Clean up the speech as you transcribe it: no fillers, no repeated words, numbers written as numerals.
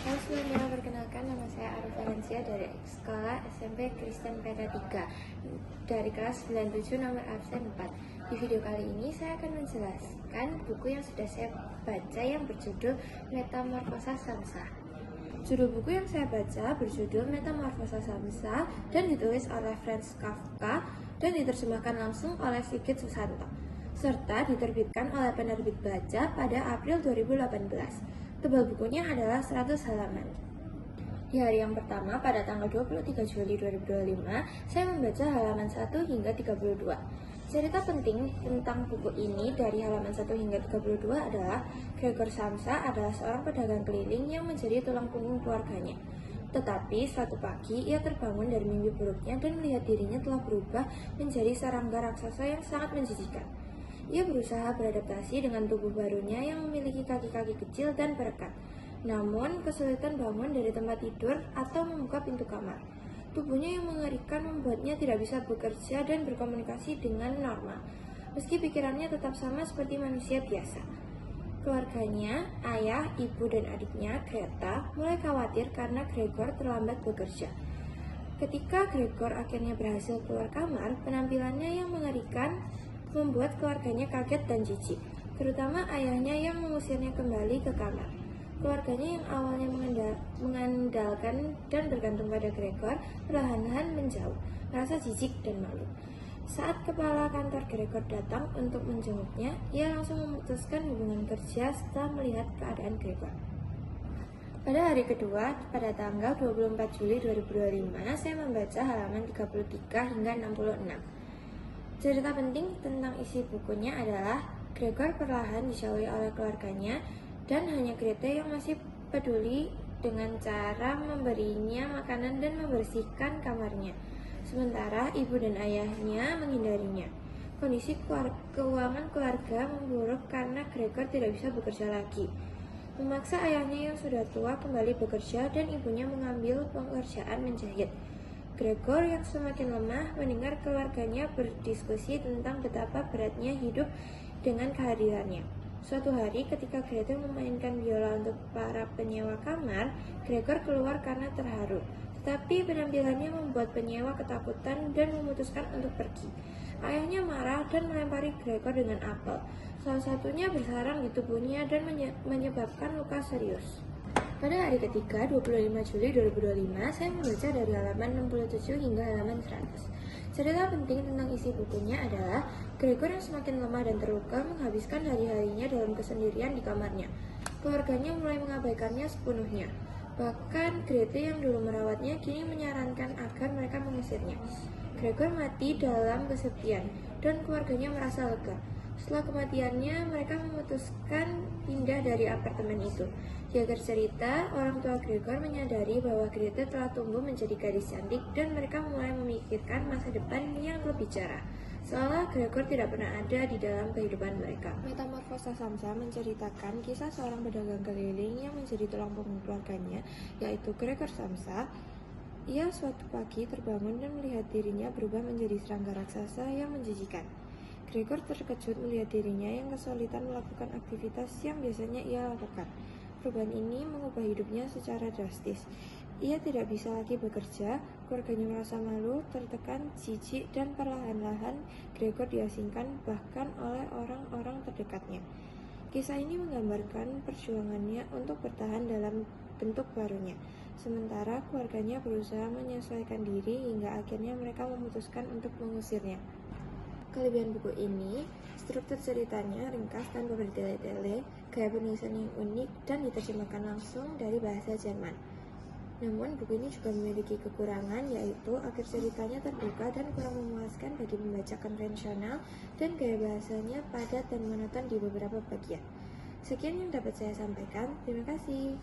Halo semuanya, perkenalkan nama saya Arif Valencia dari Sekolah SMP Kristen Peta 3 dari kelas 97 nomor absen 4. Di video kali ini saya akan menjelaskan buku yang sudah saya baca yang berjudul Metamorfosa Samsa. Judul buku yang saya baca berjudul Metamorfosa Samsa dan ditulis oleh Franz Kafka dan diterjemahkan langsung oleh Sigit Susanto, serta diterbitkan oleh penerbit Baca pada April 2018. Tebal bukunya adalah 100 halaman. Di hari yang pertama, pada tanggal 23 Juli 2025, saya membaca halaman 1 hingga 32. Cerita penting tentang buku ini dari halaman 1 hingga 32 adalah Gregor Samsa adalah seorang pedagang keliling yang menjadi tulang punggung keluarganya. Tetapi suatu pagi ia terbangun dari mimpi buruknya dan melihat dirinya telah berubah menjadi serangga raksasa yang sangat menjijikan. Ia berusaha beradaptasi dengan tubuh barunya yang memiliki kaki-kaki kecil dan berekat. Namun, kesulitan bangun dari tempat tidur atau membuka pintu kamar. Tubuhnya yang mengerikan membuatnya tidak bisa bekerja dan berkomunikasi dengan normal, meski pikirannya tetap sama seperti manusia biasa. Keluarganya, ayah, ibu, dan adiknya, Greta, mulai khawatir karena Gregor terlambat bekerja. Ketika Gregor akhirnya berhasil keluar kamar, penampilannya yang mengerikan membuat keluarganya kaget dan jijik, terutama ayahnya yang mengusirnya kembali ke kamar. Keluarganya yang awalnya mengandalkan dan bergantung pada Gregor perlahan-lahan menjauh, merasa jijik dan malu. Saat kepala kantor Gregor datang untuk menjenguknya, ia langsung memutuskan hubungan kerja setelah melihat keadaan Gregor. Pada hari kedua, pada tanggal 24 Juli 2025, saya membaca halaman 33 hingga 66. Cerita penting tentang isi bukunya adalah Gregor perlahan dijauhi oleh keluarganya dan hanya Greta yang masih peduli dengan cara memberinya makanan dan membersihkan kamarnya. Sementara ibu dan ayahnya menghindarinya. Kondisi keuangan keluarga memburuk karena Gregor tidak bisa bekerja lagi. Memaksa ayahnya yang sudah tua kembali bekerja dan ibunya mengambil pekerjaan menjahit. Gregor yang semakin lemah mendengar keluarganya berdiskusi tentang betapa beratnya hidup dengan kehadirannya. Suatu hari ketika Greta memainkan biola untuk para penyewa kamar, Gregor keluar karena terharu. Tetapi penampilannya membuat penyewa ketakutan dan memutuskan untuk pergi. Ayahnya marah dan melempari Gregor dengan apel. Salah satunya bersarang di tubuhnya dan menyebabkan luka serius. Pada hari ketiga, 25 Juli 2025, saya membaca dari halaman 67 hingga halaman 100. Cerita penting tentang isi bukunya adalah Gregor yang semakin lemah dan terluka menghabiskan hari-harinya dalam kesendirian di kamarnya. Keluarganya mulai mengabaikannya sepenuhnya. Bahkan Greta yang dulu merawatnya kini menyarankan agar mereka mengusirnya. Gregor mati dalam kesepian dan keluarganya merasa lega. Setelah kematiannya, mereka memutuskan pindah dari apartemen itu. Di akhir cerita, orang tua Gregor menyadari bahwa Greta telah tumbuh menjadi gadis cantik dan mereka mulai memikirkan masa depan yang lebih cerah. Seolah Gregor tidak pernah ada di dalam kehidupan mereka. Metamorfosa Samsa menceritakan kisah seorang pedagang keliling yang menjadi tulang punggung keluarganya, yaitu Gregor Samsa. Ia suatu pagi terbangun dan melihat dirinya berubah menjadi serangga raksasa yang menjijikan. Gregor terkejut melihat dirinya yang kesulitan melakukan aktivitas yang biasanya ia lakukan. Perubahan ini mengubah hidupnya secara drastis. Ia tidak bisa lagi bekerja, keluarganya merasa malu, tertekan, jijik, dan perlahan-lahan Gregor diasingkan bahkan oleh orang-orang terdekatnya. Kisah ini menggambarkan perjuangannya untuk bertahan dalam bentuk barunya. Sementara keluarganya berusaha menyesuaikan diri hingga akhirnya mereka memutuskan untuk mengusirnya. Kelebihan buku ini, struktur ceritanya ringkas tanpa bertele-tele, gaya penulisan yang unik, dan diterjemahkan langsung dari bahasa Jerman. Namun, buku ini juga memiliki kekurangan, yaitu akhir ceritanya terbuka dan kurang memuaskan bagi pembaca konvensional, dan gaya bahasanya padat dan monoton di beberapa bagian. Sekian yang dapat saya sampaikan, terima kasih.